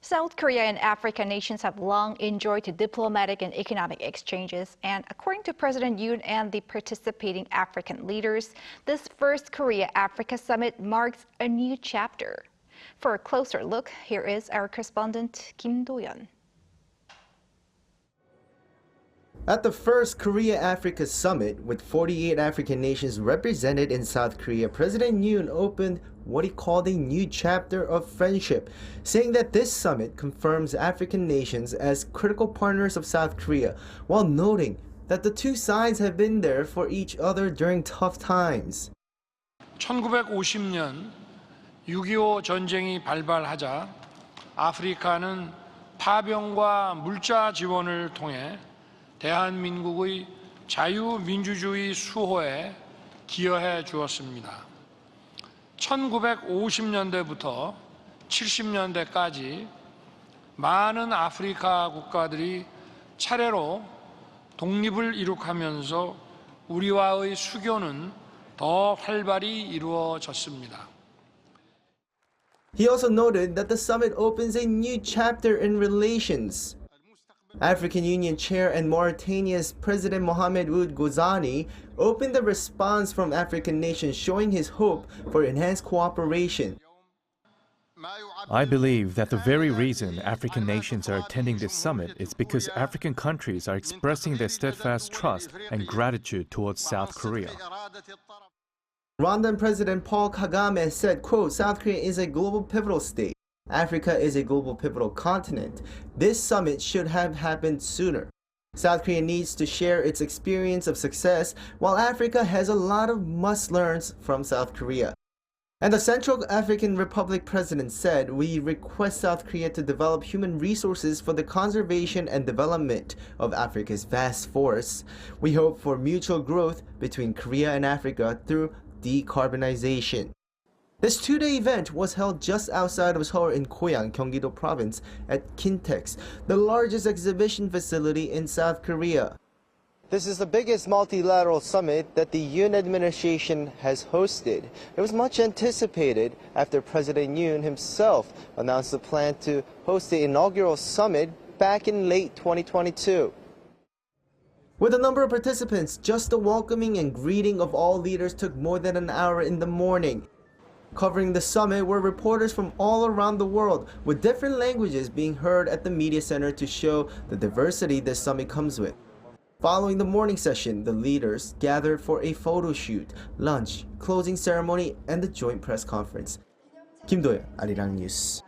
South Korea and African nations have long enjoyed diplomatic and economic exchanges, and according to President Yoon and the participating African leaders, this first Korea-Africa summit marks a new chapter. For a closer look, here is our correspondent Kim Do-yeon. At the first Korea-Africa summit, with 48 African nations represented in South Korea, President Yoon opened what he called a new chapter of friendship, saying that this summit confirms African nations as critical partners of South Korea, while noting that the two sides have been there for each other during tough times. 1950년 6.25 전쟁이 발발하자 아프리카는 파병과 물자 지원을 통해 대한민국의 자유민주주의 수호에 기여해 주었습니다. 1950년대부터 70년대까지 많은 아프리카 국가들이 차례로 독립을 이룩하면서 우리와의 수교는 더 활발히 이루어졌습니다. He also noted that the summit opens a new chapter in relations. African Union Chair and Mauritania's President Mohammed Ould Ghazouani opened the response from African nations, showing his hope for enhanced cooperation. I believe that the very reason African nations are attending this summit is because African countries are expressing their steadfast trust and gratitude towards South Korea. Rwandan President Paul Kagame said, quote, "South Korea is a global pivotal state. Africa is a global pivotal continent. This summit should have happened sooner. South Korea needs to share its experience of success, while Africa has a lot of must-learns from South Korea." And the Central African Republic president said, "We request South Korea to develop human resources for the conservation and development of Africa's vast forests. We hope for mutual growth between Korea and Africa through decarbonization." This two-day event was held just outside of Seoul in Goyang, Gyeonggi-do Province at Kintex, the largest exhibition facility in South Korea. This is the biggest multilateral summit that the Yoon administration has hosted. It was much anticipated after President Yoon himself announced the plan to host the inaugural summit back in late 2022. With the number of participants, just the welcoming and greeting of all leaders took more than an hour in the morning. Covering the summit were reporters from all around the world, with different languages being heard at the media center to show the diversity this summit comes with. Following the morning session, the leaders gathered for a photo shoot, lunch, closing ceremony, and the joint press conference. Kim Do-yeon, Arirang News.